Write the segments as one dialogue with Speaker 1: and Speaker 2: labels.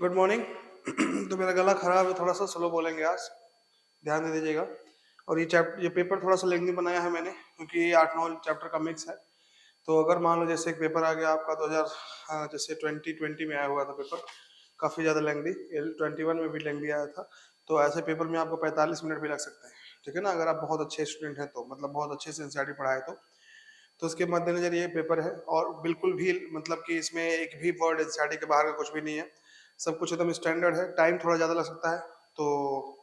Speaker 1: Good morning. तो मेरा गला खराब है, थोड़ा सा स्लो बोलेंगे आज, ध्यान दे दीजिएगा। और ये पेपर थोड़ा सा लेंथी बनाया है मैंने, क्योंकि ये 8-9 चैप्टर का मिक्स है। तो अगर मान लो जैसे एक पेपर आ गया आपका 2000 जैसे 2020 में आया हुआ था पेपर, काफ़ी ज़्यादा लेंथी, 21 में भी लेंथी आया था। तो ऐसे पेपर में आपको 45 मिनट भी लग सकते हैं, ठीक है ना, अगर आप बहुत अच्छे स्टूडेंट हैं तो, मतलब बहुत अच्छे से एनसीईआरटी पढ़ाए तो उसके मद्देनजर ये पेपर है। और बिल्कुल भी मतलब कि इसमें एक भी वर्ड एनसीईआरटी के बाहर का कुछ भी नहीं है, सब कुछ एकदम स्टैंडर्ड है। टाइम थोड़ा ज़्यादा लग सकता है, तो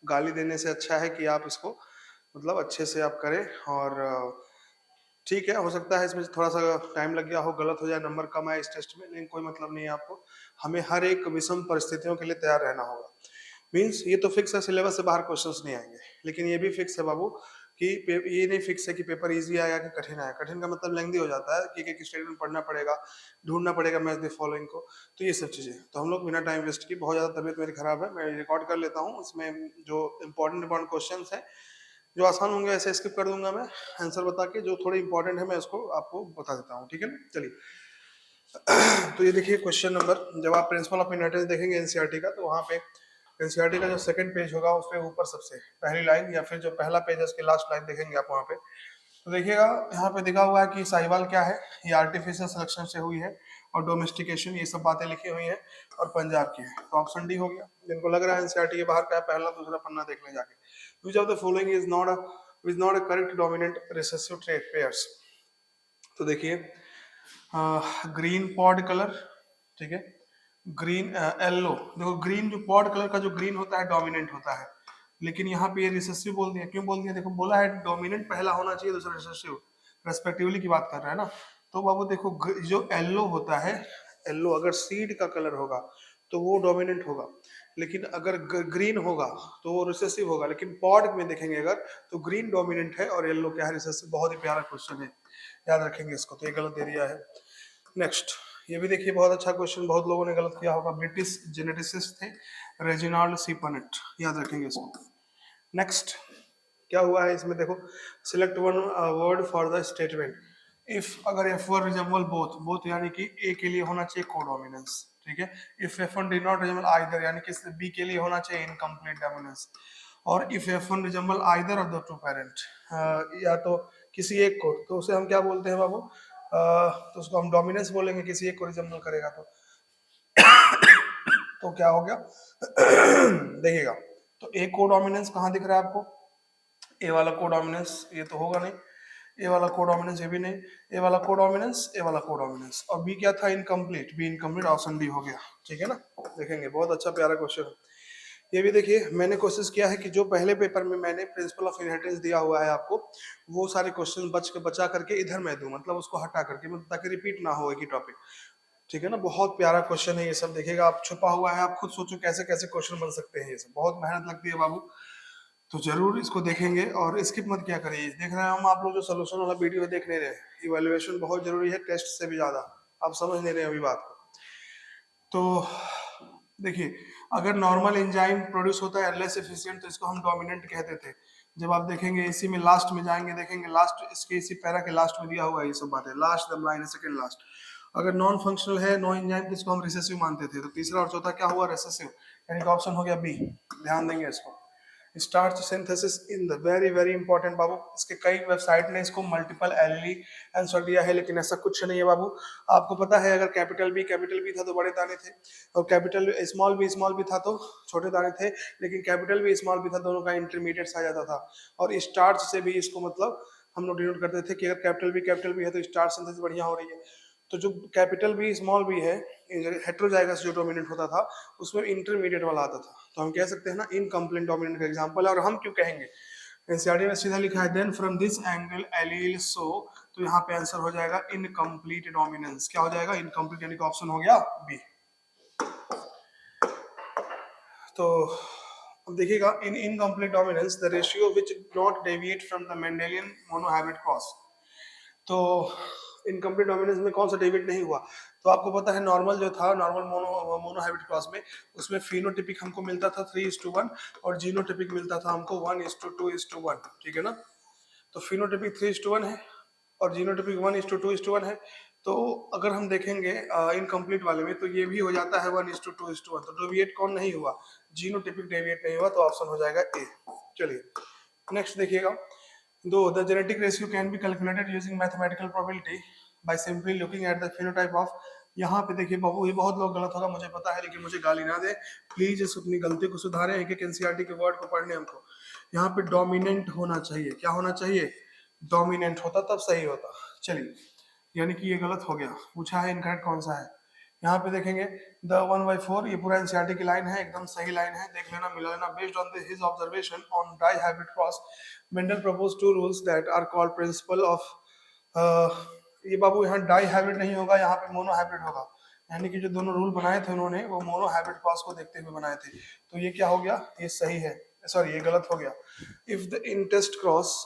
Speaker 1: गाली देने से अच्छा है कि आप इसको मतलब अच्छे से आप करें। और ठीक है, हो सकता है इसमें थोड़ा सा टाइम लग गया हो, गलत हो जाए, नंबर कम आए इस टेस्ट में, लेकिन कोई मतलब नहीं है आपको। हमें हर एक विषम परिस्थितियों के लिए तैयार रहना होगा। मीन्स ये तो फिक्स है, सिलेबस से बाहर क्वेश्चंस नहीं आएंगे, लेकिन ये भी फिक्स है बाबू कि ये नहीं फिक्स है कि पेपर इजी आएगा कि कठिन आएगा। कठिन का मतलब लेंथी हो जाता है कि एक स्टेटमेंट पढ़ना पड़ेगा, ढूंढना पड़ेगा मैच द फॉलोइंग को। तो ये सब चीज़ें, तो हम लोग बिना टाइम वेस्ट की, बहुत ज़्यादा तबीयत मेरी खराब है, मैं रिकॉर्ड कर लेता हूँ। इसमें जो इंपॉर्टेंट क्वेश्चन है, जो आसान होंगे ऐसे स्किप कर दूंगा मैं, आंसर बता के। जो थोड़े इंपॉर्टेंट है मैं उसको आपको बता देता हूँ, ठीक है ना। चलिए, तो ये देखिए क्वेश्चन नंबर, जब आप प्रिंसिपल ऑफ इनहेरिटेंस देखेंगे एनसीईआरटी का, तो वहाँ पे एनसीईआरटी का जो सेकंड पेज होगा उस पे ऊपर सबसे पहली लाइन, या फिर जो पहला पेज है उसकी लास्ट लाइन देखेंगे आप वहाँ पे, तो देखिएगा यहाँ पे दिखा हुआ है कि साहिवाल क्या है, ये आर्टिफिशियल सिलेक्शन से हुई है, और डोमेस्टिकेशन, ये सब बातें लिखी हुई हैं, और पंजाब की है। तो ऑप्शन डी हो गया। जिनको लग रहा है एनसीईआरटी के बाहर का है, पहला दूसरा पन्ना देख लें जाके। विच of the following is not a correct dominant recessive trait pairs. तो देखिए, ग्रीन पॉड कलर, ठीक है, ग्रीन येलो। देखो ग्रीन, जो पॉड कलर का जो ग्रीन होता है डोमिनेंट होता है, लेकिन यहाँ पे ये रिसेसिव बोल दिया। क्यों बोल दिया? देखो बोला है डोमिनेंट पहला होना चाहिए, दूसरा रिसेसिव, रेस्पेक्टिवली की बात कर रहा है ना। तो बाबू देखो, जो येलो होता है, येलो अगर सीड का कलर होगा तो वो डोमिनेंट होगा, लेकिन अगर ग्रीन होगा तो वो रिसेसिव होगा। लेकिन पॉड में देखेंगे अगर, तो ग्रीन डोमिनेंट है और येलो क्या है, रिसेसिव। बहुत ही प्यारा क्वेश्चन है, याद रखेंगे इसको। तो ये गलत दे दिया है। नेक्स्ट, ये भी देखिए बहुत अच्छा क्वेश्चन, बहुत लोगों ने गलत किया होगा। ब्रिटिश जेनेटिसिस्ट थे रेजिनाल्ड सी पनेट, याद रखेंगे इसको। नेक्स्ट, क्या हुआ है इसमें देखो, select one word for the statement. If अगर F one resemble both, both यानी कि ए के लिए होना चाहिए कोडोमिनेंस, ठीक है। If F one did not resemble either, यानी कि बी के लिए होना चाहिए इनकम्प्लीट डोमिनेंस। और if F one resemble either of the two parent, या तो किसी एक को, तो उसे हम क्या बोलते हैं बाबू, तो उसको हम डोमिनेंस बोलेंगे, किसी एक को रिजेंबल करेगा तो क्या हो गया देखिएगा। तो ए को डोमिनेंस कहाँ दिख रहा है आपको? ए वाला कोडोमिनेंस, ये तो होगा नहीं। ए वाला कोडोमिनेंस, ये भी नहीं। ए वाला कोडोमिनेंस, ए वाला कोडोमिनेंस। और बी क्या था? Incomplete, be incomplete, option D हो गया, ठीक है ना। देखेंगे, बहुत अच्छा प्यारा क्वेश्चन है। ये भी देखिए, मैंने कोशिश किया है कि जो पहले पेपर में मैंने प्रिंसिपल ऑफ इनहेरिटेंस दिया हुआ है आपको, वो सारे क्वेश्चन बचा करके इधर मैं दूं, मतलब उसको हटा करके, मतलब ताकि रिपीट ना हो एक ही टॉपिक, ठीक है ना। बहुत प्यारा क्वेश्चन है ये सब, देखिएगा आप, छुपा हुआ है, आप खुद सोचो कैसे कैसे क्वेश्चन बन सकते हैं। ये सब बहुत मेहनत लगती है बाबू, तो जरूर इसको देखेंगे। और स्किप मत किया करिए, देख रहे हैं हम आप लोग जो सोल्यूशन वाला वीडियो देख नहीं रहे। इवैल्यूएशन बहुत जरूरी है, टेस्ट से भी ज्यादा। आप समझ नहीं रहे अभी बात को। तो देखिए, अगर नॉर्मल एंजाइम प्रोड्यूस होता है लेस एफिशिएंट, तो इसको हम डोमिनेंट कहते थे। जब आप देखेंगे इसी में लास्ट में जाएंगे, देखेंगे लास्ट, इसके इसी पैरा के लास्ट में दिया हुआ है ये सब बातें, लास्ट द लाइन है, सेकंड लास्ट। अगर नॉन फंक्शनल है, नो एंजाइम, तो इसको हम रिसेसिव मानते थे। तो तीसरा और चौथा क्या हुआ? रिसेसिव, यानी कि ऑप्शन हो गया बी। ध्यान देंगे इसको। Starch synthesis in the, very very important बाबू। इसके कई वेबसाइट ने इसको मल्टीपल एलई आंसर दिया है, लेकिन ऐसा कुछ नहीं है बाबू। आपको पता है, अगर कैपिटल बी था तो बड़े दाने थे, और कैपिटल स्मॉल बी था तो छोटे दाने थे, लेकिन कैपिटल बी स्मॉल बी था, दोनों का इंटरमीडिएट आ जाता था। और स्टार्च से भी इसको मतलब हम लोग डिनोट करते थे कि अगर कैपिटल बी है तो स्टार्च सिंथेसिस बढ़िया हो रही है। तो जो कैपिटल बी स्मॉल बी है, हेट्रोजाइगस जो डोमिनेंट होता था, उसमें इंटरमीडिएट वाला आता था। तो हम कह सकते हैं ना, इनकम्प्लीट डोमिनेंट का एग्जांपल है। और हम क्यों कहेंगे, एनसीईआरटी में सीधा लिखा है, then from this angle allele so, तो यहाँ पे आंसर हो जाएगा इनकम्प्लीट डोमिनेंस। क्या हो जाएगा? इनकम्प्लीट, यानी कि ऑप्शन हो गया बी। तो अब देखिएगा, in incomplete dominance the ratio which not deviate from the Mendelian monohybrid cross. तो इनकम्प्लीट डोमिनेंस में कौन सा डेविएट नहीं हुआ? तो आपको पता है, नॉर्मल जो था, नॉर्मल मोनोहाइब्रिड क्रॉस में, उसमें फिनोटिपिक हमको मिलता था 3:1, और जीनोटिपिक मिलता था हमको 1:2:1, ठीक है ना। तो फिनोटिपिक 3:1 है और जीनोटिपिक 1:2:1 है। तो अगर हम देखेंगे इनकम्प्लीट वाले में, तो ये भी हो जाता है 1:2:1, तो डेविएट कौन नहीं हुआ, जीनोटाइपिक डेविएट नहीं हुआ, तो ऑप्शन हो जाएगा ए। चलिए नेक्स्ट देखिएगा, दो the genetic ratio can be calculated using mathematical probability by simply looking at the phenotype of. यहाँ पे देखिए बाबू, ये बहुत लोग गलत होगा मुझे पता है, लेकिन मुझे गाली ना दे प्लीज, इस अपनी गलती को सुधारें, एक एक एनसीईआरटी के वर्ड को पढ़ने हमको। यहाँ पे डोमिनेंट होना चाहिए, क्या होना चाहिए, डोमिनेंट होता तब सही होता। चलिए, यानी कि ये गलत हो गया, पूछा है इनकरेक्ट कौन सा है। यहाँ पे देखेंगे द 1/4, ये पूरा एनसीईआरटी की लाइन है, एकदम सही लाइन है, देख लेना मिला लेना। Based on his observation on dihybrid cross, Mendel propose two rules that are called principle of, ये बाबू यहाँ डाई हाइब्रिड नहीं होगा, यहाँ पे मोनो हाइब्रिड होगा, यानी कि जो दोनों रूल बनाए थे उन्होंने वो मोनो हाइब्रिड क्रॉस को देखते हुए बनाए थे। तो ये क्या हो गया, ये सही है, सॉरी ये गलत हो गया। If the in test cross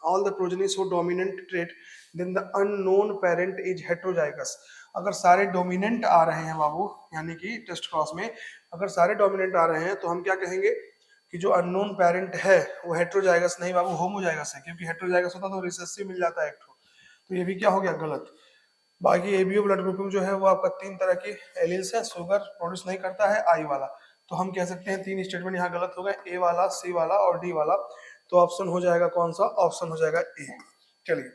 Speaker 1: all the progeny show dominant trait, then the unknown parent is heterozygous। अगर सारे डोमिनेंट आ रहे हैं बाबू, यानी कि टेस्ट क्रॉस में अगर सारे डोमिनेंट आ रहे हैं, तो हम क्या कहेंगे कि जो अननोन पेरेंट है वो हेट्रोजाइगस नहीं बाबू, होमोजाइगस है, क्योंकि हेट्रोजाइगस होता तो रिसेसिव मिल जाता है एक ठो। तो ये भी क्या हो गया, गलत। बाकी एबीओ ब्लड ग्रुपिंग जो है वो आपका 3 तरह की एलील्स है, शुगर प्रोड्यूस नहीं करता है, आई वाला। तो हम कह सकते हैं 3 स्टेटमेंट यहाँ गलत हो गए, ए वाला, सी वाला और डी वाला। तो ऑप्शन हो जाएगा कौन सा, ऑप्शन हो जाएगा ए। चलिए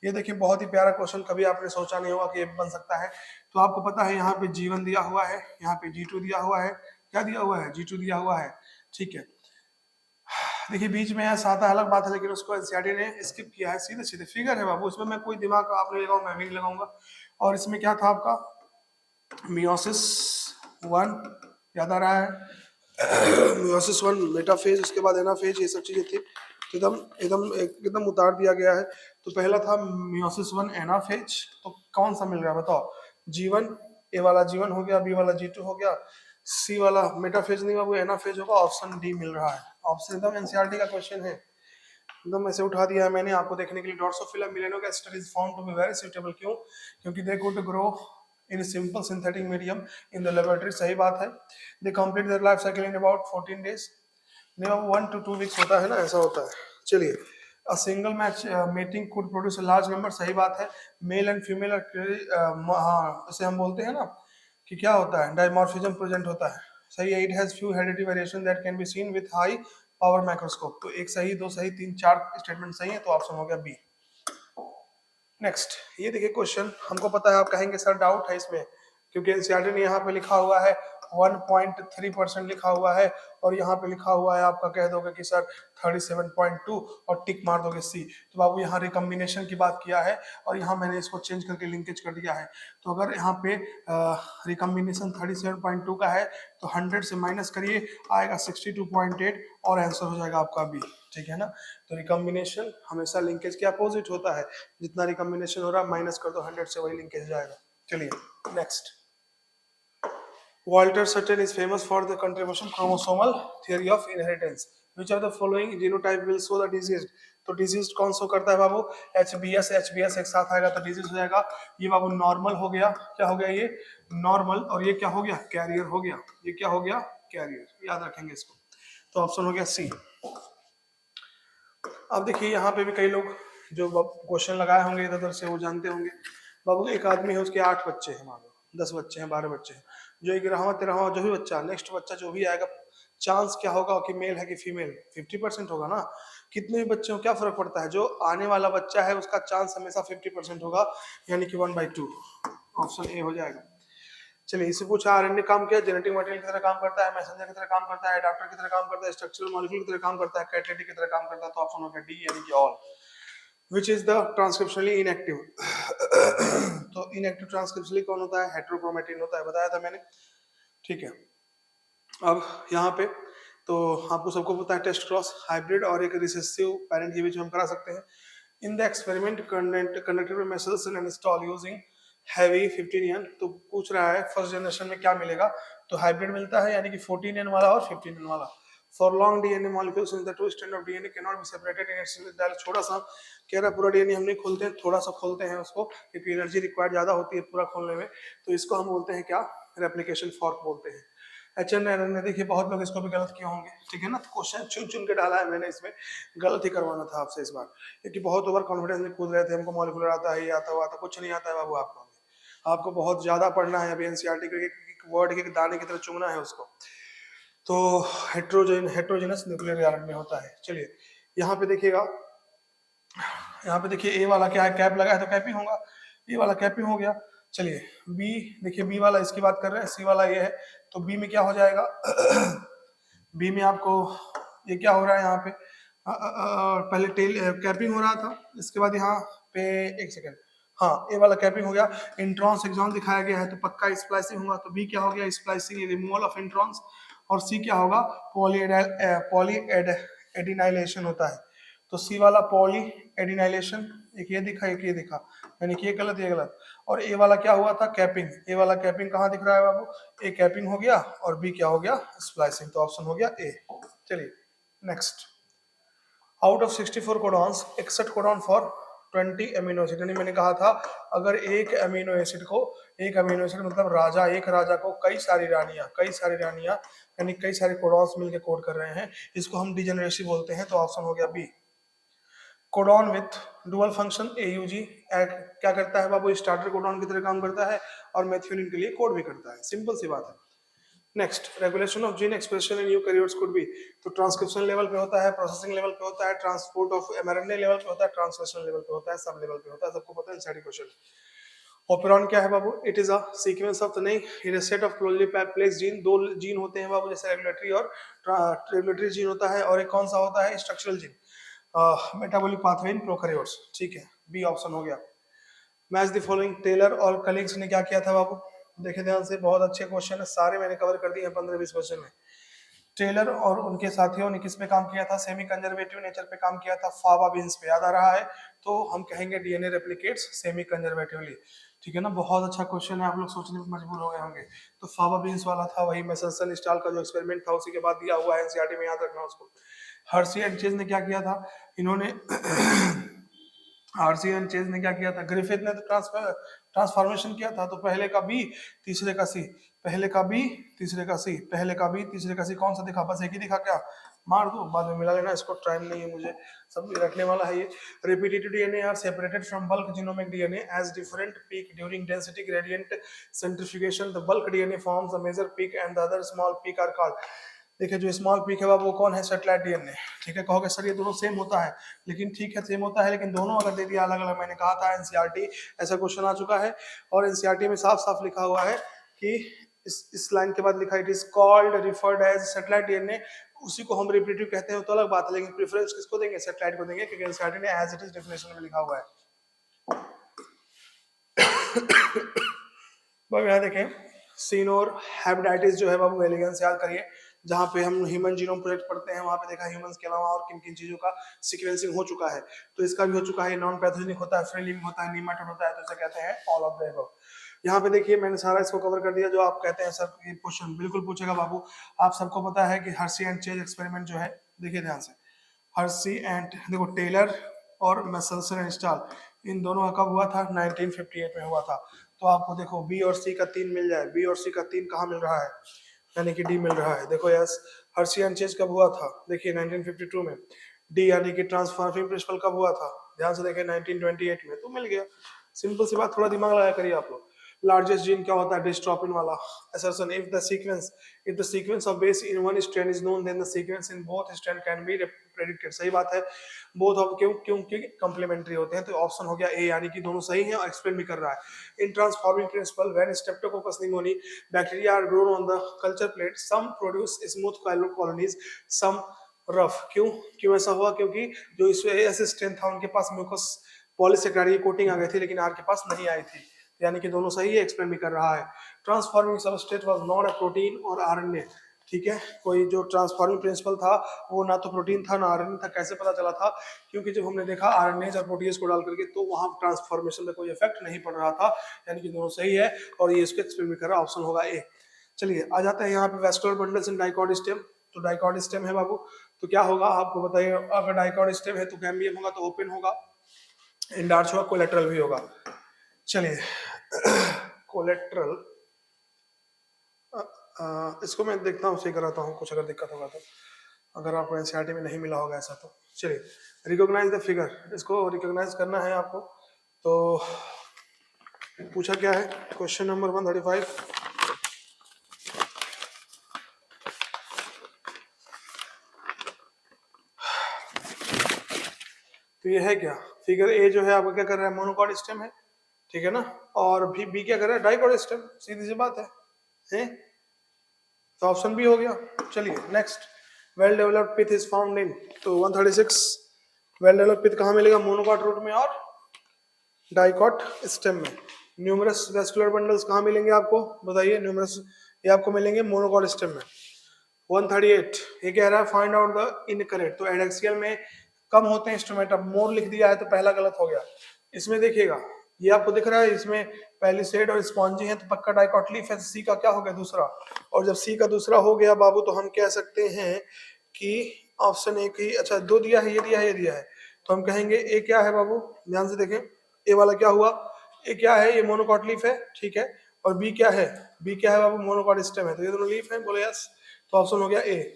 Speaker 1: ये देखिए, बहुत ही प्यारा क्वेश्चन, कभी आपने सोचा नहीं होगा कि ये बन सकता है। तो आपको पता है यहाँ पे G1 दिया हुआ है, यहाँ पे G2 दिया हुआ है, क्या दिया हुआ है, G2 दिया हुआ है, ठीक है। देखिए बीच में यहाँ आता है अलग बात है, लेकिन उसको एनसीईआरटी ने स्किप किया है, सीधे सीधे फिगर है बाबू, इसमें मैं कोई दिमाग आप नहीं लगाऊंगा, मैं भी नहीं लगाऊंगा। और इसमें क्या था आपका, मियोसिस 1 याद आ रहा है, मियोसिस 1 मेटाफेज, उसके बाद एनाफेज, ये सब चीजें थी, तो एकदम एकदम एकदम उतार दिया गया है। तो पहला था मियोसिस 1 एनाफेज, तो कौन सा मिल रहा है बताओ, G1, ए वाला G1 हो गया, बी वाला G2 हो गया, सी वाला मेटाफेज नहीं बाबू एनाफेज होगा, ऑप्शन डी मिल रहा है। ऑप्शन एकदम एनसीईआरटी का क्वेश्चन है, एकदम ऐसे उठा दिया है मैंने आपको देखने के लिए। Drosophila melanogaster is found to be very suitable, क्यों, क्योंकि they could grow in simple synthetic medium in the laboratory, सही बात है। They complete their life cycle in about 14 days, नहीं बाबू 1 to 2 वीक्स होता है ना, ऐसा होता है। चलिए, a single match mating could produce a large number, सही बात है। मेल एंड फीमेल, हाँ इसे हम बोलते हैं ना कि क्या होता है, डायमॉर्फिज्म प्रेजेंट होता है, सही है। It has few heredity variation that can be seen with high power microscope. तो एक सही, दो सही, तीन, चार स्टेटमेंट सही है, तो ऑप्शन हो गया बी। नेक्स्ट ये देखिए क्वेश्चन, हमको पता है आप कहेंगे सर डाउट है इसमें, क्योंकि एनसीईआरटी ने यहाँ पे लिखा हुआ है 1.3% लिखा हुआ है, और यहाँ पे लिखा हुआ है आपका कह दोगे कि सर 37.2 और टिक मार दोगे सी। तो बाबू यहाँ रिकम्बिनेशन की बात किया है, और यहाँ मैंने इसको चेंज करके लिंकेज कर दिया है। तो अगर यहाँ पे रिकम्बिनेशन 37.2 का है, तो 100 से माइनस करिए, आएगा 62.8, और आंसर हो जाएगा आपका बी, ठीक है ना। तो रिकम्बिनेशन हमेशा लिंकेज के अपोजिट होता है, जितना रिकम्बिनेशन हो रहा है माइनस कर दो 100 से, वही लिंकेज जाएगा। चलिए next, Walter Sutton is famous for the contribution chromosomal theory of inheritance. Which of the following genotype will show the disease? तो डिजीज कौन शो करता है बाबू, एच बी एस एक साथ आएगा तो डिजीज हो जाएगा। ये बाबू नॉर्मल हो गया, क्या हो गया ये नॉर्मल, और ये क्या हो गया, कैरियर हो गया, ये क्या हो गया, कैरियर, याद रखेंगे इसको। तो ऑप्शन हो गया सी। अब देखिए यहाँ पे भी कई लोग जो क्वेश्चन लगाए होंगे इधर उधर से, वो जानते होंगे। बाबू एक आदमी है, उसके 8 बच्चे हैं, मान लो 10 बच्चे हैं, 12 बच्चे हैं, जो 11वां 13वां जो भी बच्चा, नेक्स्ट बच्चा जो भी आएगा, चांस क्या होगा कि मेल है कि फीमेल, 50% होगा ना। कितने भी बच्चे हो क्या फर्क पड़ता है, जो आने वाला बच्चा है उसका चांस हमेशा 50% होगा, यानी कि 1/2, ऑप्शन ए हो जाएगा। चलिए इससे पूछा आरएनए काम किया, जेनेटिक मटेरियल की तरह काम करता है, मैसेंजर की तरह काम करता है, डॉक्टर की तरह काम करता है, स्ट्रक्चरल मॉलिक्यूल की तरह काम करता है, कैटालिटिक की तरह काम करता है, तो ऑप्शन हो गया डी, यानी कि all. Which is the transcriptionally inactive, तो इनएक्टिव ट्रांसक्रिप्शनली कौन होता है, हेट्रोक्रोमेटिन होता है, बताया था मैंने, ठीक है। अब यहाँ पे तो आपको सबको पता है टेस्ट क्रॉस हाइब्रिड और एक रिसेसिव पेरेंट के बीच में हम करा सकते हैं। In the experiment conducted by Meselson and Stahl using heavy 15N, तो पूछ रहा है फर्स्ट जनरेशन में क्या मिलेगा, तो हाइब्रिड मिलता है, यानी कि 14N वाला और 15N वाला। For long DNA molecules in the two strand of DNA can not be separated in its dial, छोटा सा कह रहा पूरा डीएनए हम नहीं खोलते हैं, थोड़ा सा खोलते हैं उसको, क्योंकि एनर्जी रिक्वायर्ड ज्यादा होती है पूरा खोलने में, तो इसको हम बोलते हैं क्या, रेप्लिकेशन फॉर्क बोलते हैं। HNRN, देखिए बहुत लोग इसको भी गलत किए होंगे, ठीक है ना, तो क्वेश्चन चुन चुन के डाला है मैंने, इसमें गलत ही करवाना था आपसे इस बार, क्योंकि बहुत ओवर कॉन्फिडेंस में कूद रहे थे, हमको मॉलिक्यूलर आता है, ये आता हुआ आता, कुछ नहीं आता है बाबू आपको। आपको बहुत ज्यादा पढ़ना है अभी एनसीईआरटी के वर्ड के दाने की तरह चुनना है उसको। तो हेट्रोजेनस न्यूक्लियर रिएक्शन में होता है। चलिए यहाँ पे देखिएगा, यहाँ पे देखिए ए वाला क्या है, कैप लगा है तो कैपिंग होगा, ए वाला कैपिंग हो गया। चलिए बी, देखिए बी वाला इसकी बात कर रहे हैं, सी वाला ये है, तो बी में क्या हो जाएगा बी में आपको ये क्या हो रहा है यहाँ पे पहले टेल कैपिंग हो रहा था, इसके बाद यहाँ पे एक सेकेंड, हाँ ए वाला कैपिंग हो गया, इंट्रॉन्स एक्सॉन दिखाया गया है तो पक्का स्प्लाइसिंग होगा, तो बी क्या हो गया स्प्लाइसिंग रिमूवल ऑफ इंट्रॉन्स, और सी क्या होगा पॉली एडिनाइलेशन होता है। तो सी वाला पॉली एडिनाइलेशन, एक ये दिखा एक ये दिखा, यानी कि ये गलत ये गलत। और ए वाला क्या हुआ था कैपिंग, ए वाला कैपिंग कहाँ दिख रहा है बाबू, ए कैपिंग हो गया और बी क्या हो गया स्प्लाइसिंग, तो ऑप्शन हो गया ए। चलिए next, out of 64 codons 61 codon for 20 amino acid, यानी मैंने कहा था अगर एक अमीनो एसिड को, एक अमीनो एसिड मतलब राजा, एक राजा को कई सारी रानियां यानी कई सारे कोडॉन्स मिलकर कोड कर रहे हैं, इसको हम डिजेनरेसी बोलते हैं, तो ऑप्शन हो गया B. Codon with dual function AUG क्या करता है बाबू, स्टार्टर कोडॉन की तरह काम करता है और मेथियोनिन के लिए कोड भी करता है, सिंपल सी बात है। Next, regulation of gene expression in eukaryotes could be, तो ट्रांसक्रिप्शन लेवल पे होता है, प्रोसेसिंग लेवल पे होता है, ट्रांसपोर्ट ऑफ एमआरएनए लेवल पे होता है, ट्रांसलेशन लेवल पे होता है, सब लेवल पे होता है, सबको पता है एनसीईआरटी क्वेश्चन। ओपेरॉन क्या है बाबू, it is a sequence of, नहीं it is set of closely placed gene, दो जीन होते हैं बाबू, जैसे रेगुलेटरी जीन होता है और एक कौन सा होता है structural gene, metabolic pathway in prokaryotes, ठीक है बी ऑप्शन हो गया। मैच द फॉलोइंग, टेलर और कलीग्स ने क्या किया था बाबू, देखे ध्यान से, बहुत अच्छे क्वेश्चन है, सारे मैंने कवर कर दिए हैं 15-20 क्वेश्चन में। टेलर और उनके साथियों ने किस पे काम किया था, सेमी कंजर्वेटिव नेचर पे काम किया था, फावा बीन्स पे, याद आ रहा है, तो हम कहेंगे डीएनए रेप्लिकेट्स सेमी कंजर्वेटिवली, ठीक है ना, बहुत अच्छा क्वेश्चन है, आप लोग सोचने में मजबूर हो गए होंगे। तो फावा बीन्स वाला था वही मेसनसन स्टाल का जो एक्सपेरिमेंट था उसी के बाद दिया हुआ है एनसीईआरटी में, याद रखना उसको। हर्सी एंड चेज ने क्या किया था, इन्होंने आरसी एंड चेज ने क्या किया था, ग्रिफिथ ने तो ट्रांसफॉर्मेशन किया था, तो पहले का बी तीसरे का सी, पहले का बी तीसरे का सी, पहले का बी तीसरे का सी, कौन सा दिखा, बस एक ही दिखा क्या, मार दो बाद में मिला लेना, इसको टाइम नहीं है मुझे सब रखने वाला है ये। Repeated DNA are separated from bulk genomic DNA as different peak during density gradient centrifugation, the bulk DNA forms a major peak and the other small peak are called, देखिए जो स्मॉल पीक है वो कौन है, satellite DNA, ठीक है, कहोगे sir ये दोनों सेम होता है, लेकिन ठीक है सेम होता है, लेकिन दोनों अगर दे दिया अलग अलग, मैंने कहा था एनसीईआरटी ऐसा क्वेश्चन आ चुका है, और एनसीईआरटी में साफ साफ लिखा हुआ है कि इस लाइन के बाद लिखा, it is called referred as satellite DNA, उसी को हम रिपीटिव कहते हैं तो अलग बात है, लेकिन प्रेफरेंस किसको देंगे, सेटेलाइट को देंगे, क्योंकि एनसीईआरटी ने एज इट इज डेफिनेशन में लिखा हुआ है। बाबू यहाँ देखें, सीनोर हेपेटाइटिस जो है बाबू एलिगेंस याद करिए, जहाँ पे हम ह्यूमन जीनोम प्रोजेक्ट पढ़ते हैं वहाँ पे देखा ह्यूमंस के अलावा और किन किन चीजों का सीक्वेंसिंग हो चुका है, तो इसका भी हो चुका है, नॉन पैथोजेनिक होता है, फ्री लिविंग होता है, नीमाटोड होता है, तो इसे कहते हैं ऑल ऑफ द अबव। यहाँ पे देखिए मैंने सारा इसको कवर कर दिया, जो आप कहते हैं सर ये क्वेश्चन बिल्कुल पूछेगा बाबू, आप सबको पता है कि हर्सी एंड चेज एक्सपेरिमेंट जो है, देखिए ध्यान से, हर्सी एंड देखो टेलर और मेसल्सन एंड स्टाल इन दोनों का कब हुआ था, 1958 में हुआ था, तो आपको देखो बी और सी का 3 मिल जाए, बी और सी का 3 कहाँ मिल रहा है, यानी कि डी मिल रहा है, देखो यस, हर्सी एंड चेज कब हुआ था, देखिए 1952 में, डी यानी कि ट्रांसफॉर्मिंग प्रिंसिपल कब हुआ था, ध्यान से देखिए 1928 में, तो मिल गया, सिंपल सी बात, थोड़ा दिमाग लगाया करिए आप लोग। लार्जेस्ट जीन क्या होता है, डिस्ट्रोफिन वाला, assertion if the sequence of base in one strand is known then the sequence in both strand can be predicted, सही बात है, बोथ ऑफ क्यों, क्योंकि कंप्लीमेंट्री होते हैं, तो ऑप्शन हो गया ए, यानी कि दोनों सही हैं और एक्सप्लेन भी कर रहा है। In transforming principle when Streptococcus pneumoniae bacteria are grown on the culture plate some produce smooth colonies some rough, क्यों क्यों ऐसा हुआ, क्योंकि जो इस ऐसे स्ट्रेन था उनके पास म्यूकस पॉलीसेकेराइड कोटिंग आ गई थी, लेकिन आर के पास नहीं आई थी, यानी कि दोनों सही है, एक्सप्लेन भी कर रहा है। Transforming substrate was not a protein और आरएनए, ठीक है, कोई जो ट्रांसफॉर्मिंग प्रिंसिपल था वो ना तो प्रोटीन था ना आरएनए था, कैसे पता चला था, क्योंकि जब हमने देखा आरएनए और प्रोटीज को डाल करके तो वहां ट्रांसफॉर्मेशन में कोई इफेक्ट नहीं पड़ रहा था, यानी कि दोनों सही है, और ये इसको एक्सप्लेन भी कर रहा है, ऑप्शन होगा ए। चलिए आ जाते हैं यहाँ पे vascular bundles in dicot stem, तो डाइकॉट स्टेम है बाबू, तो क्या होगा आपको बताइए, अगर डाइकॉट स्टेम है तो कैम्बियम होगा, तो ओपन होगा, इंडार्च होगा, कोलेट्रल भी होगा। चलिए कोलेट्रल, इसको मैं देखता हूँ, सही कराता हूँ, कुछ अगर दिक्कत होगा तो, अगर आपको एनसीईआरटी में नहीं मिला होगा ऐसा तो। चलिए रिकॉग्नाइज द फिगर, इसको रिकॉग्नाइज करना है आपको, तो पूछा क्या है क्वेश्चन नंबर 135। तो ये है क्या, फिगर ए जो है आपका क्या कर रहा है, मोनोकॉट स्टेम है, ठीक है ना, और बी क्या कर रहा है, डाइकॉट स्टेम, सीधी सी बात है? तो ऑप्शन बी हो गया। चलिए next, well developed pith is found in, तो 136 वेल डेवलप्ड पिथ कहाँ मिलेगा, मोनोकॉट रूट में और डाइकॉट स्टेम में। न्यूमरस वेस्कुलर बंडल्स कहाँ मिलेंगे आपको, बताइए, न्यूमरस ये आपको मिलेंगे मोनोकॉट स्टेम में। 138 ये कह रहा है फाइंड आउट द इनकरेक्ट, तो एडैक्सियल में कम होते हैं इंस्ट्रूमेंट, अब मोर लिख दिया है तो पहला गलत हो गया। इसमें देखिएगा, ये आपको दिख रहा है, इसमें पैलिसेड और स्पॉन्जी है तो पक्का डाइकॉटलीफ है, सी का क्या हो गया, दूसरा। और जब सी का दूसरा हो गया बाबू, तो हम कह सकते हैं कि ऑप्शन ए की, अच्छा दो दिया है, ये दिया है, ये दिया है, तो हम कहेंगे ए क्या है बाबू, ध्यान से देखें, ए वाला क्या हुआ, ए क्या है, ये मोनोकॉट है, ठीक है, और बी क्या है, बी क्या है बाबू, मोनोकॉट स्टेम है, तो ये दोनों लीफ है, बोले यस, तो ऑप्शन हो गया ए।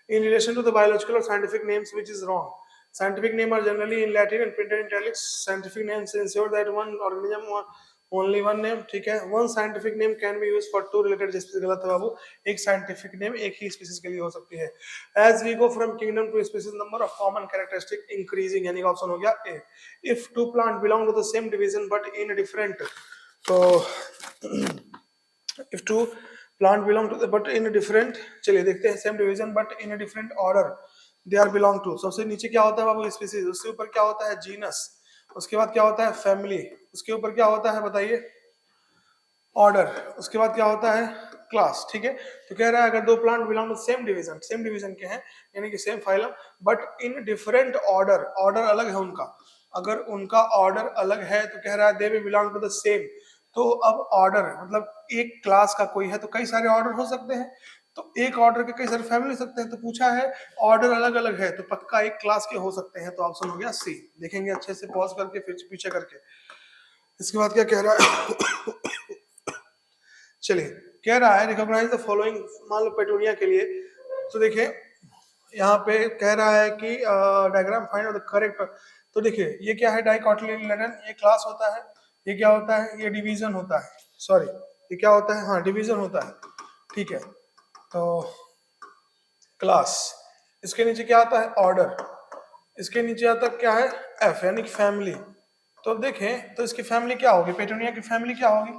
Speaker 1: In relation to the biological or scientific names, which is wrong? Scientific names are generally in Latin and printed in italics. Scientific names ensure that one organism only one name, ठीक है, one scientific name can be used for two related species, गलत है बाबू, एक scientific name एक ही species के लिए हो सकती है। As we go from kingdom to species, number of common characteristic increasing, यानी कि ऑप्शन हो गया ए। If two plants belong to the same division but in a different, तो if two plant belong to the but in a different, चलिए देखते हैं, same division but in a different order they are belong to, सबसे नीचे क्या होता है बाबू, species, उसके ऊपर क्या होता है, जीनस, उसके बाद क्या होता है, फैमिली, उसके ऊपर क्या होता है बताइए, ऑर्डर, उसके बाद क्या होता है, क्लास, ठीक है। तो कह रहा है अगर दो plant belong to same division, same division के हैं यानी कि same phylum, but in different order, order अलग है उनका, अगर उनका ऑर्डर अलग है तो कह रहा है दे भी बिलोंग टू द सेम, तो अब ऑर्डर मतलब एक क्लास का कोई है तो कई सारे ऑर्डर हो सकते हैं, तो एक ऑर्डर के कई सारे फैमिली हो सकते हैं, तो पूछा है ऑर्डर अलग अलग है तो पक्का एक क्लास के हो सकते हैं, तो ऑप्शन हो गया सी। देखेंगे अच्छे से पॉज करके फिर पीछे करके। इसके बाद क्या कह रहा है चलिए, कह रहा है रिकॉग्नाइज द फॉलोइंग, मान लो पेटूनिया के लिए, तो देखिए यहाँ पे कह रहा है कि डायग्राम फाइंड द करेक्ट, तो देखिए ये क्या है, डाइकोटिलेडोन, ये क्लास होता है, ये क्या होता है, ये डिवीजन होता है, सॉरी ये क्या होता है, हाँ डिवीजन होता है, ठीक है, तो क्लास, इसके नीचे क्या आता है, ऑर्डर, इसके नीचे आता क्या है, एफ यानी कि फैमिली, तो अब देखें तो इसकी फैमिली क्या होगी, पेटूनिया की फैमिली क्या होगी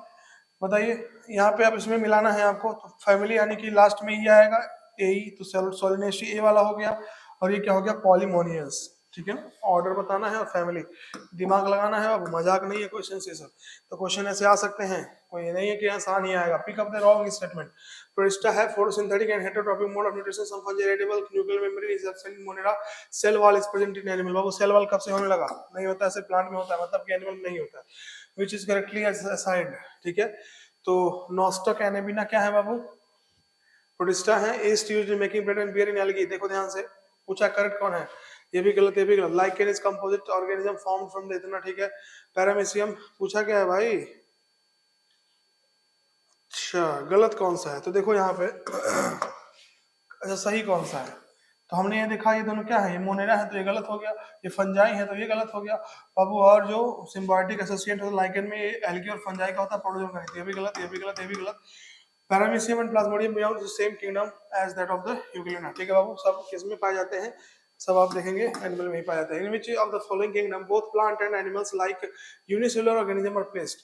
Speaker 1: बताइए, यहाँ पे अब इसमें मिलाना है आपको, तो फैमिली यानी कि लास्ट में ये आएगा ए, तो सोलिनेसी ए वाला हो गया, और ये क्या हो गया, पॉलीमोनियस, ठीक है ना, ऑर्डर बताना है और फैमिली, दिमाग लगाना है, अब मजाक नहीं है क्वेश्चन से सब, तो क्वेश्चन ऐसे आ सकते हैं, कोई ये नहीं है कि आसान ही आएगा। Pick up the wrong statement, Protista है photosynthetic and heterotrophic mode of nutrition, some fungi heritable nuclear membrane is absent in Monera, cell wall is present in animal, बाबू सेल वॉल कब से होने लगा, नहीं होता है, सिर्फ प्लांट में होता है, मतलब कि एनिमल में नहीं होता है, व्हिच इज करेक्टली असाइंड, ठीक है, तो नॉस्टक एनेबिना क्या है बाबू, प्रोटिस्टा है, yeast used in making bread and beer in algae, देखो ध्यान से, पूछा करेक्ट कौन है, ये भी गलत, ये भी गलत, lichen is composite organism formed from the, इतना ठीक है, पैरामीशियम पूछा क्या है भाई, अच्छा गलत कौन सा है, तो देखो यहाँ पे अच्छा सही कौन सा है, तो हमने ये देखा ये दोनों क्या है, ये मोनेरा है तो ये गलत हो गया, ये फंजाई है तो ये गलत हो गया बाबू, और जो सिम्बायोटिक एसोसिएट होता है लाइकेन में, ये एल्गी और फंजाई का होता है, प्रोटोजोम का नहीं, तो ये भी गलत, ये भी गलत, ये भी गलत। Paramecium and Plasmodium belong to the same kingdom as that of the Euglena, ठीक है बाबू, सब किस में पाए जाते हैं, सब आप देखेंगे एनिमल में ही पाए जाते हैं। In which of the following kingdom both plant and animals like unicellular organism are placed,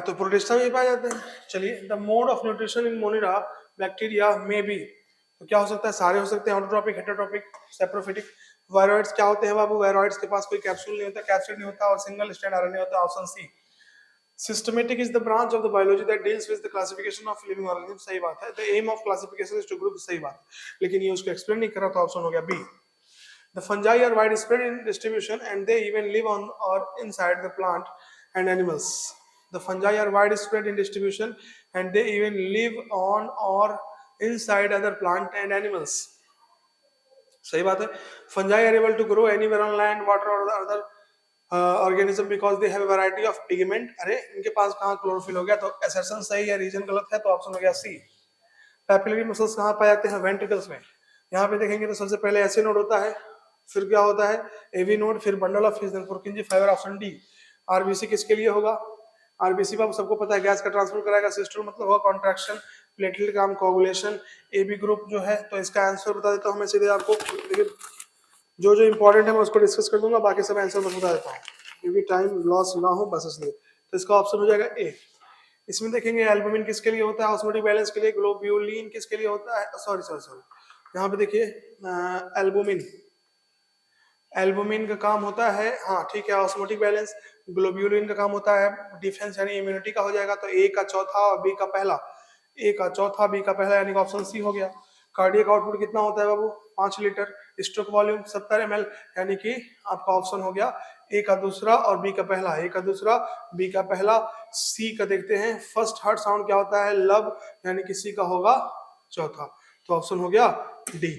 Speaker 1: तो प्रोटिस्टा में पाए जाते हैं। चलिए, the mode of nutrition in Monera bacteria में बी, तो क्या हो सकता है, सारे हो सकते हैं, ऑटोट्रॉपिक, हेटेरोट्रॉपिक, सेप्रोफिटिक। वायरॉइड्स क्या होते हैं बाबू, वायरॉइड्स के पास कोई कैप्सूल नहीं होता, कैप्सिड नहीं होता, और सिंगल स्ट्रैंड आरएनए होता है, option C. Systematic is the branch of the biology that deals with the classification of living organism, सही बात है, the aim of classification is to group, सही बात, लेकिन ये उसको एक्सप्लेन नहीं करा, तो ऑप्शन हो गया B. The fungi are widespread in distribution and they even live on or inside the plant and animals. The fungi are widespread in distribution and they even live on or inside other plant and animals. सही बात है, fungi are able to grow anywhere on land, water or other organism because they have a variety of pigment. अरे इनके पास कहाँ chlorophyll हो गया, तो assertion सही है, रीजन गलत है, तो ऑप्शन हो गया सी। पैपिलरी मसल्स कहाँ पाए जाते हैं, वेंट्रिकल्स में, यहाँ पे देखेंगे तो सबसे पहले ऐसे नोड होता है, फिर क्या होता है एवी नोड, फिर bundle of fish, then Purkinje fiber, option D. RBC किसके लिए होगा? आरबीसी बाबू सबको पता है गैस का ट्रांसपोर्ट कराएगा, सिस्टोल मतलब होगा कॉन्ट्रैक्शन, प्लेटलेट काम कोगुलेशन, एबी ग्रुप जो है, तो इसका आंसर बता देता हूँ मैं सीधे आपको। देखिए जो जो इंपॉर्टेंट है मैं उसको डिस्कस कर दूंगा, बाकी सब आंसर मैं बता देता हूँ क्योंकि टाइम लॉस ना हो बस इसलिए। तो इसका ऑप्शन हो जाएगा ए। इसमें देखेंगे एल्बुमिन किसके लिए होता है? ऑस्मोटिक बैलेंस के लिए। ग्लोब्यूलिन किसके लिए होता है? सॉरी सॉरी सॉरी, यहाँ पे देखिए एल्बुमिन, एल्बुमिन का काम होता है, हाँ ठीक है, ऑस्मोटिक बैलेंस। ग्लोब्यूलिन का काम होता है डिफेंस यानी इम्यूनिटी का हो जाएगा, तो ए का चौथा और बी का पहला, ए का चौथा बी का पहला यानी कि ऑप्शन सी हो गया। कार्डियक आउटपुट कितना होता है बाबू? 5 लीटर। स्ट्रोक वॉल्यूम 70 ml, यानी कि आपका ऑप्शन हो गया ए का दूसरा और बी का पहला, ए का दूसरा बी का पहला। सी का देखते हैं, फर्स्ट हार्ट साउंड क्या होता है? लब, यानी कि सी का होगा चौथा, तो ऑप्शन हो गया D.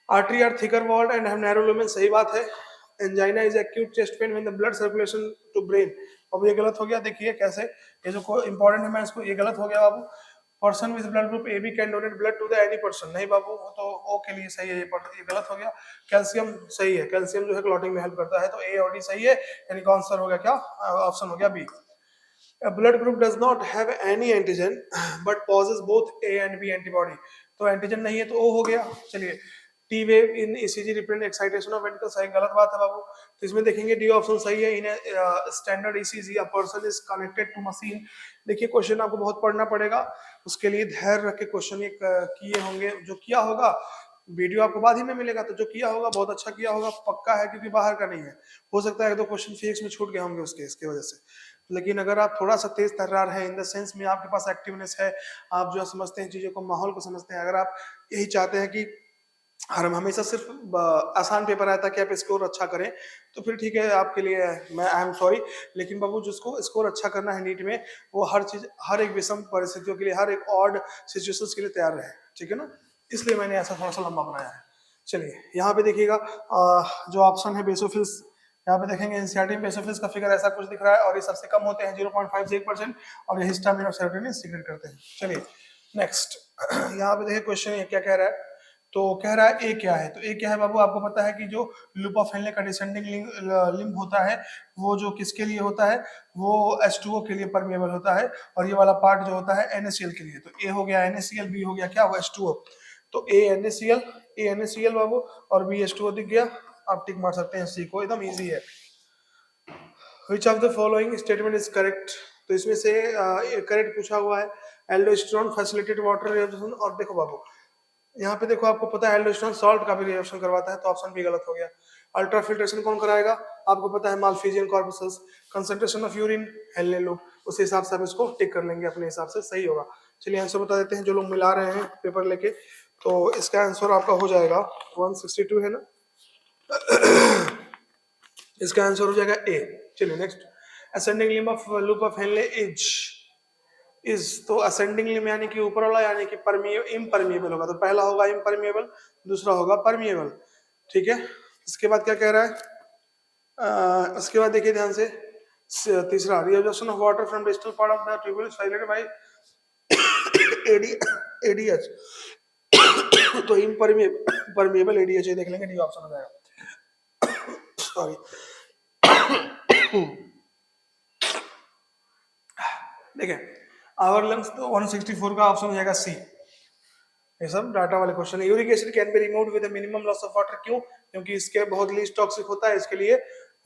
Speaker 1: Artery are thicker walled and have narrow lumen, सही बात है। Angina is acute chest pain when the blood circulation to brain, अब ये गलत हो गया, देखिए कैसे, ये जो इंपॉर्टेंट है मैं इसको, ये गलत हो गया बाबू। Person with blood group A B can donate blood to the any person, नहीं बाबू वो तो ओ के लिए सही है, ये गलत हो गया। कैल्शियम सही है, कैल्शियम जो है क्लॉटिंग में हेल्प करता है, तो ए और डी सही है, यानी कि आंसर हो गया क्या? ऑप्शन हो गया B. A blood group does not have any antigen but possesses both A and B antibody, तो एंटीजन नहीं है तो O हो गया। चलिए, T wave in ECG represent excitation of ventricle, सही, गलत बात है बाबू। तो इसमें देखेंगे डी ऑप्शन सही है। In standard ECG a person is connected to machine, देखिए क्वेश्चन आपको बहुत पढ़ना पड़ेगा, उसके लिए धैर्य रख के क्वेश्चन ये किए होंगे, जो किया होगा वीडियो आपको बाद ही में मिलेगा, तो जो किया होगा बहुत अच्छा किया होगा, पक्का है, क्योंकि बाहर का नहीं है, हो सकता है एक दो क्वेश्चन फिजिक्स में छूट गए होंगे उसके इसके वजह से। लेकिन अगर आप थोड़ा सा तेज तर्रार है इन द सेंस में आपके पास एक्टिवनेस है, आप जो समझते हैं चीजों को, माहौल को समझते हैं, अगर आप यही चाहते हैं कि हम हमेशा सिर्फ आसान पेपर आया था कि आप स्कोर अच्छा करें, तो फिर ठीक है आपके लिए, मैं आई एम सॉरी, लेकिन बाबू जिसको स्कोर अच्छा करना है नीट में, वो हर चीज, हर एक विषम परिस्थितियों के लिए, हर एक ऑड सिचुएशंस के लिए तैयार रहे, ठीक है ना, इसलिए मैंने ऐसा थोड़ा सा लंबा बनाया है। चलिए यहाँ पे देखिएगा जो ऑप्शन है बेसोफिल्स, यहाँ पे देखेंगे एनसीईआरटी में बेसोफिल्स का फिगर ऐसा कुछ दिख रहा है, और ये सबसे कम होते हैं 0.5 से 1%, और ये हिस्टामिन और सेरोटोनिन सीक्रेट करते हैं। चलिए नेक्स्ट, यहाँ पे देखिए क्वेश्चन ये क्या कह रहा है, तो कह रहा है ए क्या है, तो ए क्या है बाबू? आपको पता है कि जो लूप ऑफ हेनले का डिसेंडिंग लिंब होता है, वो जो किसके लिए होता है? वो H2O के लिए परमेबल होता है, और ये वाला पार्ट जो होता है NaCl के लिए, तो ए हो गया NaCl, बी हो गया क्या? वो H2O, तो ए NaCl बाबू, और बी H2O दिख गया, आप टिक मार सकते हैं सी को, एकदम इजी है। विच of the following statement is correct, तो इसमें से करेक्ट पूछा हुआ है। एल्डोस्टेरोन फैसिलिटेट वाटर रिएब्जॉर्प्शन, और देखो बाबू यहाँ पे देखो, आपको पता है एल्डोस्टेरोन सॉल्ट का भी रिएक्शन करवाता है, तो ऑप्शन भी गलत हो गया। अल्ट्रा फिल्ट्रेशन कौन कराएगा? आपको पता है Malpighian corpuscles. Concentration of urine Henle loop, उस हिसाब से आप इसको टिक कर लेंगे अपने हिसाब से, सही होगा। चलिए आंसर बता देते हैं जो लोग मिला रहे हैं पेपर लेके, तो इसका आंसर आपका हो जाएगा 162 है ना, इसका आंसर हो जाएगा ए। चलिए next, ascending limb of loop of Henle is तो असेंडिंग लिम्ब यानी कि ऊपर वाला, यानी कि इम्परमिएबल होगा, तो पहला होगा इम्परमिएबल, दूसरा होगा परमिएबल, ठीक है। इसके बाद क्या कह रहा है? उसके बाद देखिए ध्यान से, तीसरा, reabsorption of water from distal part of the tubule facilitated bye ADH, तो परमिएबल एडीएच देख लेंगे, डी ऑप्शन हो जाएगा। सॉरी, देखिए आवर लंग्स, तो 164 का ऑप्शन हो जाएगा सी। ये सब डाटा वाले क्वेश्चन है। Uric acid can be removed with minimum loss of water, क्यों? क्योंकि इसके बहुत लीस्ट टॉक्सिक होता है, इसके लिए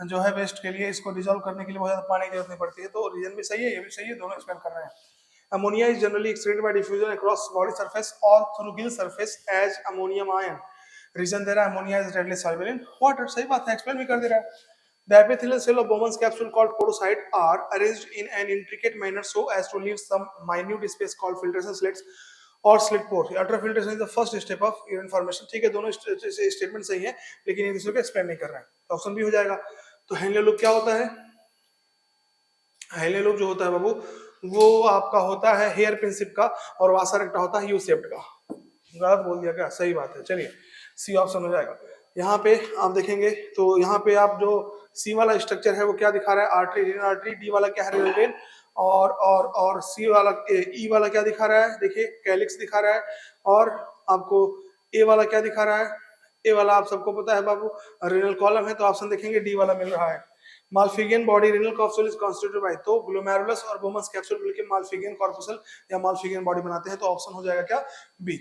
Speaker 1: जो है वेस्ट के लिए इसको डिजोल्व करने के लिए बहुत ज्यादा पानी की जरूरत नहीं पड़ती है, तो रीजन भी सही है, ये भी सही है, दोनों एक्सप्लेन कर रहे हैं। Ammonia is generally excreted by diffusion across body surface और through gill surface as ammonium ion, reason दे रहा है ammonia is readily soluble in water, सही बात है, एक्सप्लेन भी कर दे रहा है। The epithelial cell of Bowman's capsule called podocyte are arranged in an intricate manner so as to leave some minute space called filtration slits और slit pore. Ultrafiltration is the first step of urine formation. ठीक है, दोनों statement सही है, लेकिन एक दूसरे को एक्सप्लेन नहीं कर रहे हैं, तो ऑप्शन भी हो जाएगा। तो हेनले लूप क्या होता है? हेनले लूप जो होता है बाबू, वो आपका होता है हेयर प्रिंसिप का, और वासा रेक्टा होता है यू शेप्ड का। गलत बोल दिया क्या? सही बात है। चलिए सी ऑप्शन हो जाएगा। यहाँ पे आप देखेंगे तो यहाँ पे आप जो सी वाला स्ट्रक्चर है वो क्या दिखा रहा है? Artery, renal artery. डी वाला क्या है? Renal vein. और सी वाला, ई वाला क्या दिखा रहा है? देखिए कैलिक्स दिखा रहा है। और आपको ए वाला क्या दिखा रहा है? ए वाला आप सबको पता है बाबू, रेनल कॉलम है, तो ऑप्शन देखेंगे डी वाला मिल रहा है। Malpighian body renal capsule is constituted by, तो ग्लोमेरुलस और बोमस कैप्सूल मिलकर माल्फिगियन कॉर्पसल या माल्फिगियन बॉडी बनाते हैं, तो ऑप्शन हो जाएगा क्या, बी।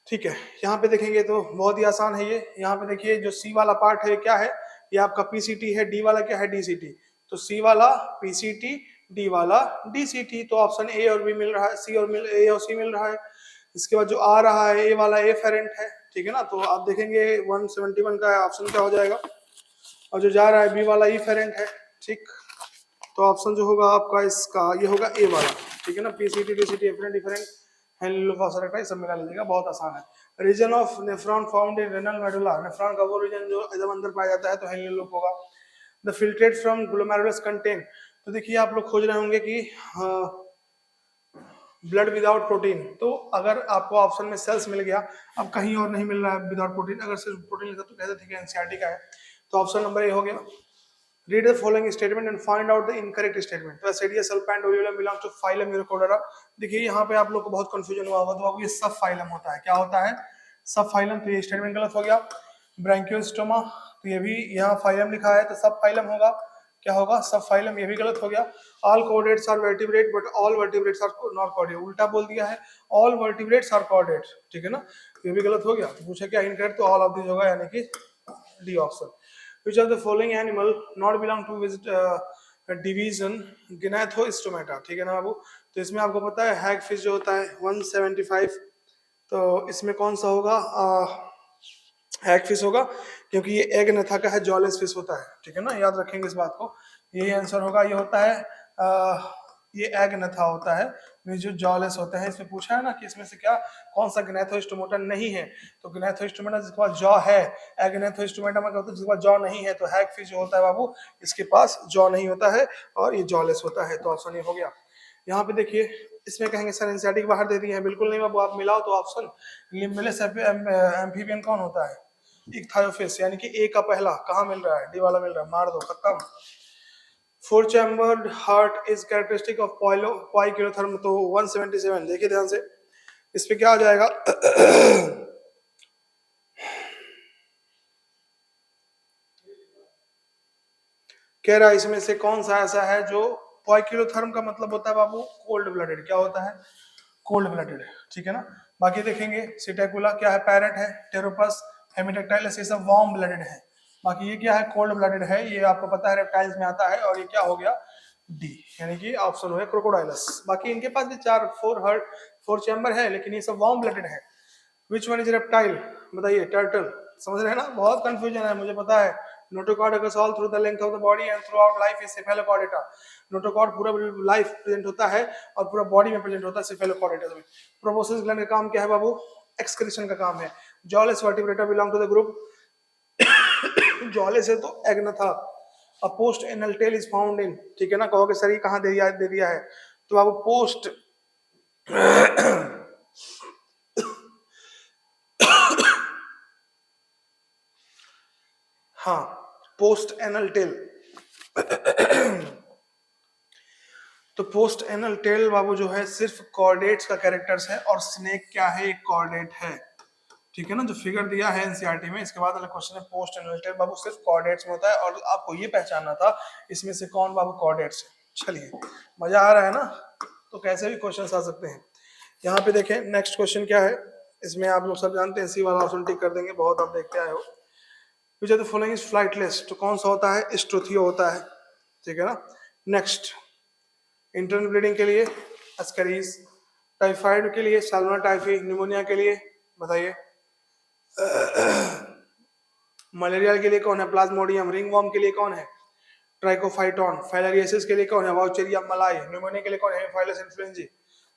Speaker 1: ठीक है, यहाँ पे देखेंगे तो बहुत ही आसान है ये। यहाँ पे देखिए जो सी वाला पार्ट है क्या है, ये आपका पीसीटी है, डी वाला क्या है, डीसीटी। तो सी वाला पीसीटी, डी वाला डीसीटी, तो ऑप्शन ए और बी मिल रहा है, सी और ए और सी मिल रहा है। इसके बाद जो आ रहा है ए वाला ए फेरेंट है, ठीक है ना, तो आप देखेंगे 171 का ऑप्शन क्या हो जाएगा, और जो जा रहा है बी वाला ई फेरेंट है, ठीक। तो ऑप्शन जो होगा आपका इसका ये होगा ए वाला, ठीक है ना, पीसीटी डीसीटी एफरेंट डिफरेंट सब मिला लीजिएगा, बहुत आसान है। Region of nephron found in renal medulla, nephron का वो रीजन जो एकदम अंदर पाया जाता है, तो हेनल लूप होगा। The filtrate from glomerulus contain, तो देखिए आप लोग खोज रहे होंगे कि ब्लड विदाउट प्रोटीन, तो अगर आपको ऑप्शन में सेल्स मिल गया, अब कहीं और नहीं मिल रहा है विदाउट प्रोटीन, अगर सिर्फ प्रोटीन लेता तो कहते थे कि एनसीईआरटी का है, तो ऑप्शन नंबर ए हो गया। Read the following statement and find out the incorrect statement. तो Acidia sulfan ovulum belongs to phylum Urochodera। देखिए यहाँ पे आप लोग को बहुत कंफ्यूजन हुआ होगा, तो बाबू ये सब फाइलम होता है, क्या होता है, सब फाइलम, तो ये स्टेटमेंट गलत हो गया। ब्रैंकियोस्टोमा, तो ये भी यहाँ फाइलम लिखा है, तो सब फाइलम होगा, क्या होगा, सब फाइलम, ये भी गलत हो गया। All chordates are vertebrate but all vertebrates are not chordate, उल्टा बोल दिया है, ऑल वर्टिब्रेट्स आर कॉर्डेट, ठीक है ना, ये भी गलत हो गया। तो पूछा क्या इनकरेक्ट, तो ऑल ऑफ दिस होगा, यानी कि D option. Which of the following animal not belong to visit division Gnathostomata, ठीक है ना बाबू। तो इसमें आपको पता है हैग फिश जो होता है 175, तो इसमें कौन सा होगा, हैग फिश होगा, क्योंकि ये एग नथा का है, जॉलेस फिश होता है, ठीक है ना, याद रखेंगे इस बात को, यही आंसर होगा। ये होता है ये एग नथा होता है, जो जॉलेस होते हैं। इसमें पूछा है ना कि इसमें से क्या कौन सा ग्नैथोस्टोमेटा नहीं है, तो ग्नैथोस्टोमेटा जिसके पास जॉ है, एग्नैथोस्टोमेटा में क्या होता है, जिसके पास जॉ नहीं है, तो हैग फिश जो होता है बाबू, इसके पास जॉ नहीं होता है और ये जॉलेस होता है, तो ऑप्शन ये हो गया। यहाँ पे देखिए इसमें कहेंगे सर एनसीईआरटी बाहर दे दिए हैं, बिल्कुल नहीं बाबू, आप मिलाओ तो ऑप्शन लिम्बेलस एम्फीबियन कौन होता है, इक्थायोफिस, यानी कि ए का पहला कहाँ मिल रहा है, डी वाला मिल रहा है, मार दो, खत्म। Four chambered heart is characteristic of poikilotherm, तो 177, देखिए ध्यान से, इस पे क्या आ जाएगा कह रहा है इसमें से कौन सा ऐसा है जो पाइक्लोथर्म का मतलब होता है बाबू कोल्ड ब्लडेड, क्या होता है, कोल्ड ब्लडेड, ठीक है ना। बाकी देखेंगे सिटेकुला क्या है, पैरेट है, टेरोपस, हेमिटेक्टाइलस, ये सब वार्म ब्लडेड है। बाकी ये क्या है, कोल्ड ब्लडेड है, ये आपको पता है रेप्टाइल्स में आता है, और ये क्या हो गया, डी, यानी कि ऑप्शन हो गया क्रोकोडाइलस। बाकी इनके पास भी फोर चैम्बर है, लेकिन ये सब वार्म ब्लडेड है। विच वन इज रेप्टाइल, बताइए, टर्टल, समझ रहे हैं ना, बहुत कंफ्यूजन है मुझे पता है। Notochord occurs all through the length of the body and throughout life is cephalochordata, notochord पूरा लाइफ प्रेजेंट होता है और पूरा बॉडी में प्रेजेंट होता है सेफेलोकॉर्डेटा में। प्रोबोसिस ग्लैंड का काम क्या है बाबू, एक्सक्रीशन का काम है। Jawless vertebrata belong to the group jawless है तो agnatha. A post anal tail is found in, ठीक है ना, कहोगे सर ये कहाँ दे दिया है, तो बाबू पोस्ट हाँ, पोस्ट एनल टेल तो पोस्ट एनल टेल बाबू जो है सिर्फ कॉर्डेट्स का कैरेक्टर्स है, और स्नेक क्या है, एक कॉर्डेट है, ठीक है ना, जो फिगर दिया है एनसीईआरटी में। इसके बाद अगला क्वेश्चन है पोस्ट एनल टेल बाबू सिर्फ कॉर्डेट्स में होता है, और आपको ये पहचानना था इसमें से कौन बाबू कॉर्डेट्स है। चलिए मजा आ रहा है ना, तो कैसे भी क्वेश्चन आ सकते हैं। यहाँ पे देखें नेक्स्ट क्वेश्चन क्या है, इसमें आप लोग सब जानते हैं, सी वाला ऑप्शन टिक कर देंगे, बहुत आप देखते आए हो। विच of the following is flightless, तो कौन सा होता है, स्ट्रोथियो होता है, ठीक है ना। नेक्स्ट इंटरनल ब्लीडिंग के लिए एस्करीज, टाइफाइड के लिए सैल्मोनेला टाइफी, निमोनिया के लिए बताइए मलेरिया के लिए कौन है, प्लाज्मोडियम, रिंगवॉर्म के लिए कौन है, ट्राइकोफाइटॉन, फाइलेरियासिस के लिए कौन है, वाउचेरिया मलाई, निमोनिया के लिए कौन है, हेमोफाइलस इन्फ्लुएंजा।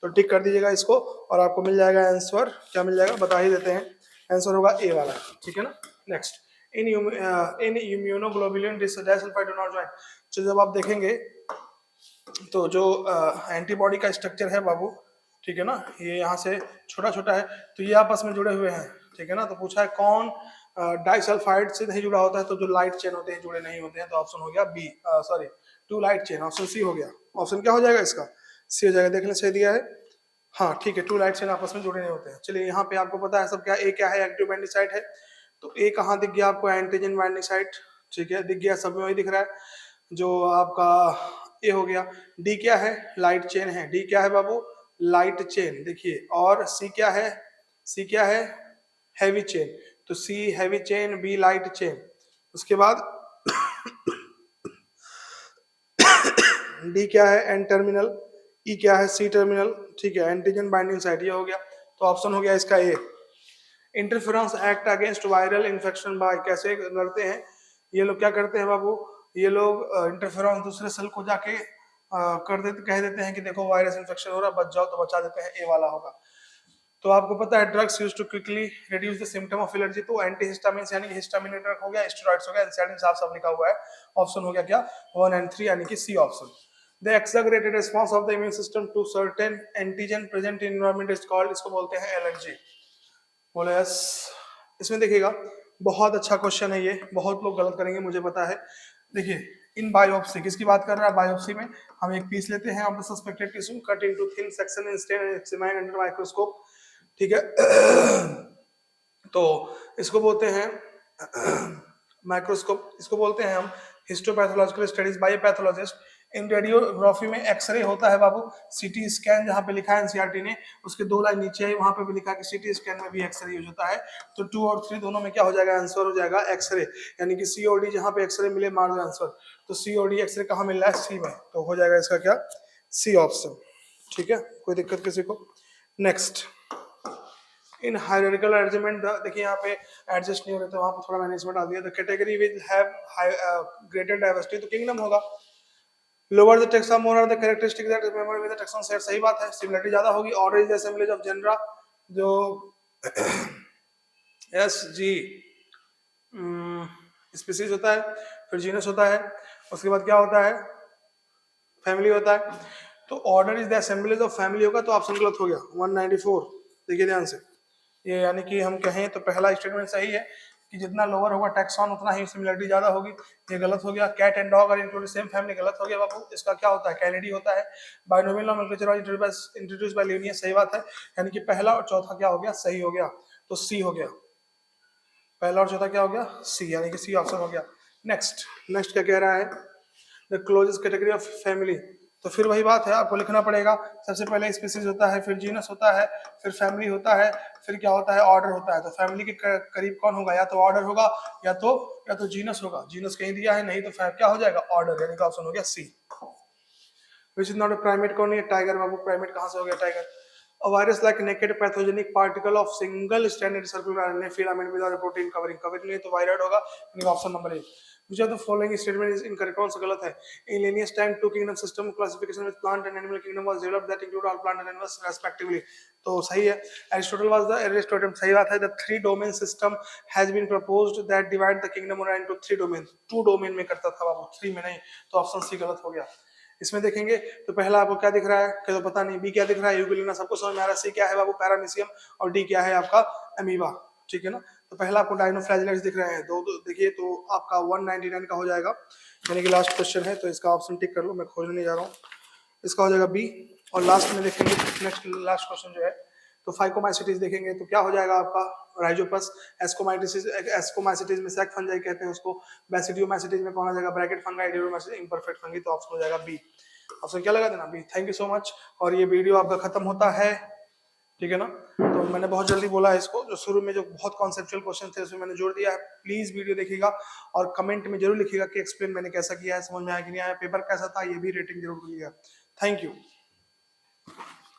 Speaker 1: तो टिक कर दीजिएगा इसको और आपको मिल जाएगा आंसर, क्या मिल जाएगा बता ही देते हैं, आंसर होगा ए वाला, ठीक है ना। Next in immunoglobulin disulphide do not join, तो जब आप देखेंगे तो जो एंटीबॉडी का स्ट्रक्चर है बाबू, ठीक है ना, ये यहाँ से छोटा छोटा है, तो ये आपस में जुड़े हुए हैं, ठीक है ना। तो पूछा है कौन डाइसल्फाइड से नहीं जुड़ा होता है, तो जो लाइट चेन होते हैं जुड़े नहीं होते हैं, तो ऑप्शन हो गया B, sorry two light chain, option C हो गया। ऑप्शन क्या हो जाएगा इसका, सी हो जाएगा, देखने सही दिया है, हाँ ठीक है, टू लाइट चेन आपस में जुड़े नहीं होते हैं। चलिए यहाँ पे आपको पता है सब क्या, ए क्या है, एक्टिव बाइंडिंग साइट है, तो ए कहाँ दिख गया आपको, एंटीजन बाइंडिंग साइट, ठीक है, दिख गया, सब में वही दिख रहा है। जो आपका ए हो गया। डी क्या है? लाइट चेन है। डी क्या है बाबू? Light chain. देखिए, और सी क्या है? सी क्या है? Heavy chain. तो C heavy chain, B light chain. उसके बाद डी क्या है? N terminal. ई क्या है? C terminal. ठीक है, एंटीजन बाइंडिंग साइट, ये हो गया। तो ऑप्शन हो गया इसका A. Interference act against viral infection by, कैसे लड़ते हैं ये लोग? क्या करते हैं बाबू? ये लोग इंटरफेरेंस दूसरे सेल को जाके कर देते, कह देते हैं कि देखो वायरस इन्फेक्शन हो रहा है, बच जाओ, तो बचा देते हैं। ए वाला होगा। तो आपको पता है drugs used to quickly reduce the symptom of allergy, तो एंटीहिस्टामिन्स यानी कि हिस्टामिन ड्रग हो गया, स्टेरॉइड्स हो गया, एनसाइडिन साफ साफ लिखा हुआ है। ऑप्शन हो गया क्या? 1 एंड 3 यानी कि C option. The exaggerated response of the immune system to certain antigen present in environment is called, इसको बोलते हैं एलर्जी। बोले यस। इसमें देखिएगा, बहुत अच्छा क्वेश्चन है ये, बहुत लोग गलत करेंगे मुझे पता है। देखिए, इन बायोप्सी, किसकी बात कर रहा है? बायोप्सी में हम एक पीस लेते हैं of the suspected tissue, cut into thin section and stain and examine under microscope. ठीक है। तो इसको बोलते हैं माइक्रोस्कोप, इसको बोलते हैं हम histopathological studies by pathologist. In radiography में एक्सरे होता है बाबू, सीटी स्कैन जहां पे लिखा है एनसीईआरटी ने, उसके 2 लाइन नीचे है, वहां पे भी लिखा है कि सीटी स्कैन में भी एक्सरे यूज होता है। तो 2 और 3 दोनों में क्या हो जाएगा? आंसर हो जाएगा एक्सरे, यानी कि सी और डी जहां पे एक्सरे मिले मार दो आंसर। तो सी और डी एक्सरे कहाँ मिल रहा है? सी में, तो हो जाएगा इसका क्या? C option. ठीक है, कोई दिक्कत किसी को? नेक्स्ट, इन हायरार्किकल अरेंजमेंट, देखिए यहाँ पे एडजस्ट नहीं हो रहे तो वहां पे थोड़ा मैंने इसमें डाल दिया। The category will have greater diversity, तो किंगडम होगा। Lower the text more are the characteristic that memory with the text on set, सही बात है, सिमिलरिटी ज्यादा होगी। Order is the assemblies of genera, जो एस जी स्पीसीज होता है, फिर जीनस होता है, उसके बाद क्या होता है? फैमिली होता है। तो order is the assemblies of family होगा, तो ऑप्शन गलत हो गया 194। देखिए ध्यान से, ये यानी कि हम कहें तो पहला स्टेटमेंट सही है कि जितना लोअर होगा टैक्सॉन उतना ही सिमिलरिटी ज्यादा होगी। ये गलत हो गया। Cat and dog are included same family, गलत हो गया बाबू। इसका क्या होता है? कैनिडी होता है। Binomial nomenclature was introduced by Linnaeus, सही बात है, यानी कि पहला और चौथा क्या हो गया? सही हो गया। तो सी हो गया, पहला और चौथा क्या हो गया? सी, यानी कि सी ऑप्शन हो गया। नेक्स्ट, नेक्स्ट क्या कह रहा है? The closest category of family, तो फिर वही बात है, आपको लिखना पड़ेगा। सबसे पहले स्पीसीज होता है, फिर जीनस होता है, फिर फैमिली होता है, फिर क्या होता है? ऑर्डर होता है। तो फैमिली के करीब कौन होगा? या तो ऑर्डर होगा, या तो जीनस होगा। जीनस कहीं दिया है नहीं, तो क्या हो जाएगा? ऑर्डर, यानी कि ऑप्शन हो गया C. Which is not a primate, कौन है? टाइगर बाबू। प्राइमेट कहां से हो गया tiger? A virus like naked pathogenic particle of single stranded circular RNA filament without a protein covering, covering नहीं, तो वायरड होगा, यानी option number A. Which of the following statement is incorrect, कौन सा गलत है? In lineage time two kingdom system classification with plant and animal kingdom was developed that include all plant and animals respectively, तो सही है। Aristotle was the Aristotle, सही बात है। The three domain system has been proposed that divide the kingdom into 3 domains, 2 domain में करता था बाबू, 3 में नहीं, तो ऑप्शन सी गलत हो गया। इसमें देखेंगे तो पहला आपको क्या दिख रहा है? क्या तो पता नहीं। बी क्या दिख रहा है? यूग्लिना, सबको समझ में आ रहा है। सी क्या है बाबू? पैरामीशियम। और डी क्या है आपका? अमीबा। ठीक है ना? तो पहला आपको डायनोफ्लैजिलेट्स दिख रहे हैं, दो देखिए, तो आपका 199 का हो जाएगा, यानी कि लास्ट क्वेश्चन है, तो इसका ऑप्शन टिक कर लो, मैं खोजने नहीं जा रहा हूँ। इसका हो जाएगा बी। और लास्ट में देखेंगे, नेक्स्ट लास्ट क्वेश्चन जो है, तो फाइकोमाइसिटीज देखेंगे तो क्या हो जाएगा आपका? राइजोपस। एस्कोमाइटिस, एस्कोमाइसिटीज में सैक फंजाई कहते हैं उसको। बैसिडियोमाइसिटीज में कौन आ जाएगा? ब्रैकेट फंगाई, एडियोमाइसिस इम्परफेक्ट फंगी, तो ऑप्शन हो जाएगा बी। ऑप्शन क्या लगा देना? B. Thank you so much. और ये वीडियो आपका खत्म होता है, ठीक है ना? तो मैंने बहुत जल्दी बोला है इसको, जो शुरू में जो बहुत कॉन्सेप्चुअल क्वेश्चन थे उसमें मैंने जोड़ दिया है। प्लीज वीडियो देखिएगा और कमेंट में जरूर लिखिएगा कि एक्सप्लेन मैंने कैसा किया है, समझ में आया कि नहीं आया, पेपर कैसा था, ये भी रेटिंग जरूर दीजिएगा। Thank you.